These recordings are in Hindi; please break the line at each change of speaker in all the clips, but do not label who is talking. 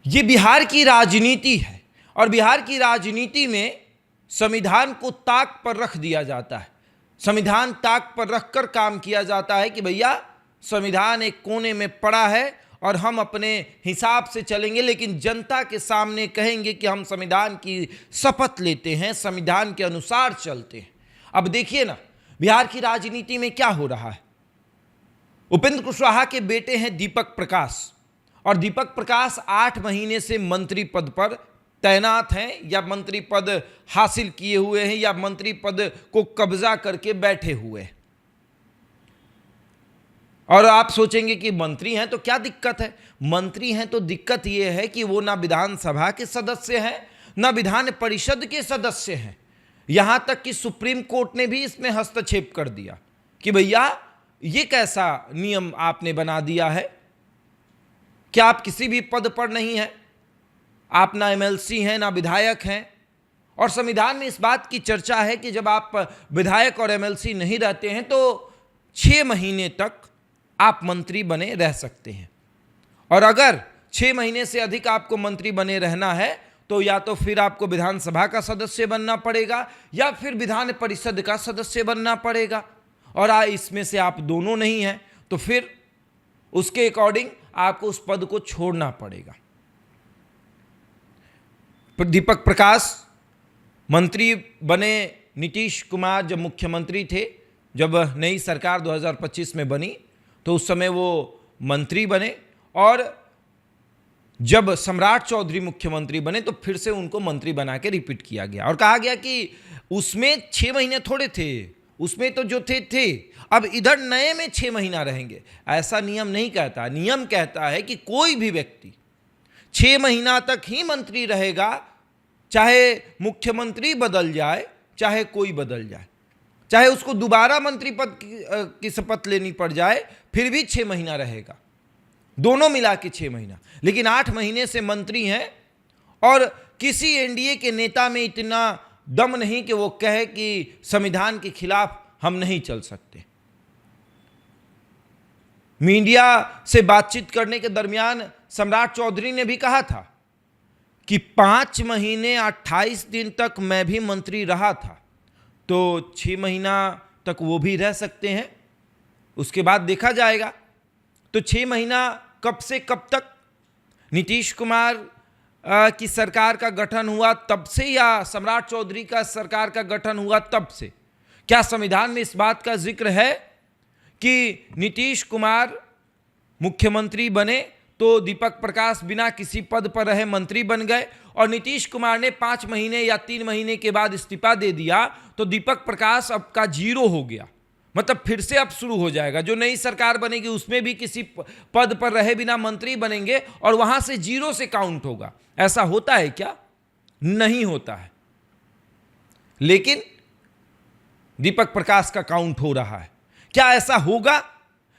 ये बिहार की राजनीति है और बिहार की राजनीति में संविधान को ताक पर रख दिया जाता है। संविधान ताक पर रखकर काम किया जाता है कि भैया संविधान एक कोने में पड़ा है और हम अपने हिसाब से चलेंगे, लेकिन जनता के सामने कहेंगे कि हम संविधान की शपथ लेते हैं, संविधान के अनुसार चलते हैं। अब देखिए ना, बिहार की राजनीति में क्या हो रहा है। उपेंद्र कुशवाहा के बेटे हैं दीपक प्रकाश, और दीपक प्रकाश 8 महीने से मंत्री पद पर तैनात हैं, या मंत्री पद हासिल किए हुए हैं, या मंत्री पद को कब्जा करके बैठे हुए हैं। और आप सोचेंगे कि मंत्री हैं तो क्या दिक्कत है। मंत्री हैं तो दिक्कत यह है कि वो ना विधानसभा के सदस्य हैं, ना विधान परिषद के सदस्य हैं। यहां तक कि सुप्रीम कोर्ट ने भी इसमें हस्तक्षेप कर दिया कि भैया ये कैसा नियम आपने बना दिया है, क्या आप किसी भी पद पर नहीं हैं, आप ना एमएलसी हैं ना विधायक हैं। और संविधान में इस बात की चर्चा है कि जब आप विधायक और एमएलसी नहीं रहते हैं तो 6 महीने तक आप मंत्री बने रह सकते हैं, और अगर 6 महीने से अधिक आपको मंत्री बने रहना है तो या तो फिर आपको विधानसभा का सदस्य बनना पड़ेगा या फिर विधान परिषद का सदस्य बनना पड़ेगा। और इसमें से आप दोनों नहीं हैं तो फिर उसके अकॉर्डिंग आपको उस पद को छोड़ना पड़ेगा। दीपक प्रकाश मंत्री बने नीतीश कुमार जब मुख्यमंत्री थे, जब नई सरकार 2025 में बनी तो उस समय वो मंत्री बने, और जब सम्राट चौधरी मुख्यमंत्री बने तो फिर से उनको मंत्री बना के रिपीट किया गया और कहा गया कि उसमें 6 महीने थोड़े थे, उसमें तो जो थे अब इधर नए में 6 महीना रहेंगे। ऐसा नियम नहीं कहता। नियम कहता है कि कोई भी व्यक्ति 6 महीना तक ही मंत्री रहेगा, चाहे मुख्यमंत्री बदल जाए, चाहे कोई बदल जाए, चाहे उसको दोबारा मंत्री पद की शपथ लेनी पड़ जाए, फिर भी 6 महीना रहेगा, दोनों मिला के 6 महीना। लेकिन 8 महीने से मंत्री हैं और किसी एनडीए के नेता में इतना दम नहीं कि वो कहे कि संविधान के खिलाफ हम नहीं चल सकते। मीडिया से बातचीत करने के दरमियान सम्राट चौधरी ने भी कहा था कि 5 महीने 28 दिन तक मैं भी मंत्री रहा था, तो 6 महीना तक वो भी रह सकते हैं, उसके बाद देखा जाएगा। तो 6 महीना कब से कब तक? नीतीश कुमार की सरकार का गठन हुआ तब से, या सम्राट चौधरी का सरकार का गठन हुआ तब से? क्या संविधान में इस बात का जिक्र है कि नीतीश कुमार मुख्यमंत्री बने तो दीपक प्रकाश बिना किसी पद पर रहे मंत्री बन गए, और नीतीश कुमार ने 5 महीने या 3 महीने के बाद इस्तीफा दे दिया तो दीपक प्रकाश अब का 0 हो गया, मतलब फिर से अब शुरू हो जाएगा। जो नई सरकार बनेगी उसमें भी किसी पद पर रहे बिना मंत्री बनेंगे और वहां से 0 से काउंट होगा। ऐसा होता है क्या? नहीं होता है। लेकिन दीपक प्रकाश का काउंट हो रहा है। क्या ऐसा होगा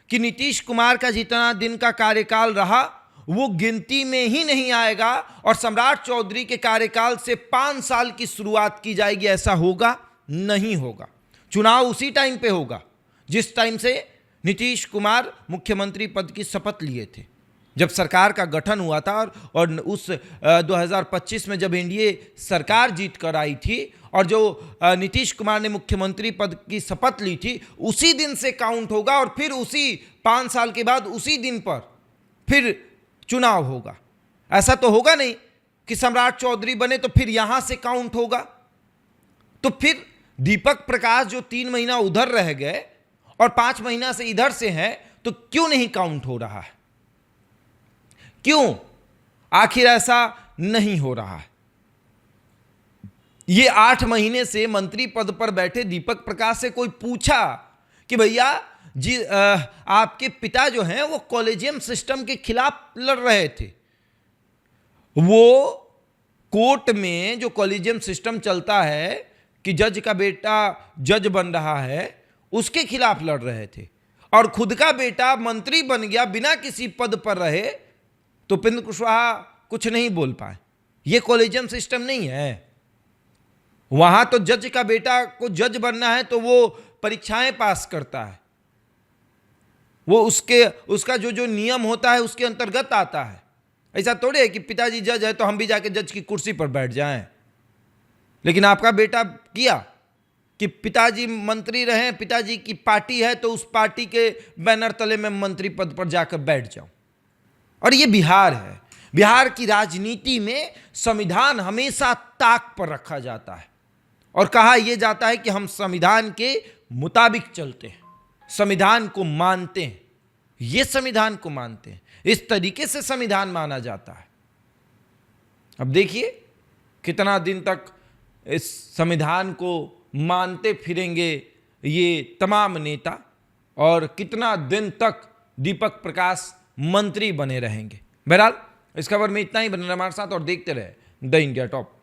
कि नीतीश कुमार का जितना दिन का कार्यकाल रहा वो गिनती में ही नहीं आएगा और सम्राट चौधरी के कार्यकाल से 5 साल की शुरुआत की जाएगी? ऐसा होगा? नहीं होगा। चुनाव उसी टाइम पे होगा जिस टाइम से नीतीश कुमार मुख्यमंत्री पद की शपथ लिए थे, जब सरकार का गठन हुआ था। और उस 2025 में जब एनडीए सरकार जीत कर आई थी और जो नीतीश कुमार ने मुख्यमंत्री पद की शपथ ली थी, उसी दिन से काउंट होगा, और फिर उसी 5 साल के बाद उसी दिन पर फिर चुनाव होगा। ऐसा तो होगा नहीं कि सम्राट चौधरी बने तो फिर यहां से काउंट होगा। तो फिर दीपक प्रकाश जो 3 महीना उधर रह गए और 5 महीना से इधर से हैं, तो क्यों नहीं काउंट हो रहा है? क्यों आखिर ऐसा नहीं हो रहा है? ये 8 महीने से मंत्री पद पर बैठे दीपक प्रकाश से कोई पूछा कि भैया जी आपके पिता जो हैं वो कॉलेजियम सिस्टम के खिलाफ लड़ रहे थे, वो कोर्ट में जो कॉलेजियम सिस्टम चलता है कि जज का बेटा जज बन रहा है, उसके खिलाफ लड़ रहे थे, और खुद का बेटा मंत्री बन गया बिना किसी पद पर रहे, तो उपेंद्र कुशवाहा कुछ नहीं बोल पाए। ये कॉलेजियम सिस्टम नहीं है। वहां तो जज का बेटा को जज बनना है तो वो परीक्षाएं पास करता है, वो उसका जो नियम होता है उसके अंतर्गत आता है। ऐसा थोड़े है कि पिताजी जज है तो हम भी जाके जज की कुर्सी पर बैठ जाएं। लेकिन आपका बेटा किया कि पिताजी मंत्री रहे, पिताजी की पार्टी है तो उस पार्टी के बैनर तले में मंत्री पद पर जाकर बैठ जाऊं। और ये बिहार है। बिहार की राजनीति में संविधान हमेशा ताक पर रखा जाता है और कहा यह जाता है कि हम संविधान के मुताबिक चलते हैं, संविधान को मानते हैं, ये संविधान को मानते हैं, इस तरीके से संविधान माना जाता है। अब देखिए कितना दिन तक इस संविधान को मानते फिरेंगे ये तमाम नेता और कितना दिन तक दीपक प्रकाश मंत्री बने रहेंगे। बहरहाल इस खबर में इतना ही। बने रहे हमारे साथ और देखते रहे द इंडिया टॉप।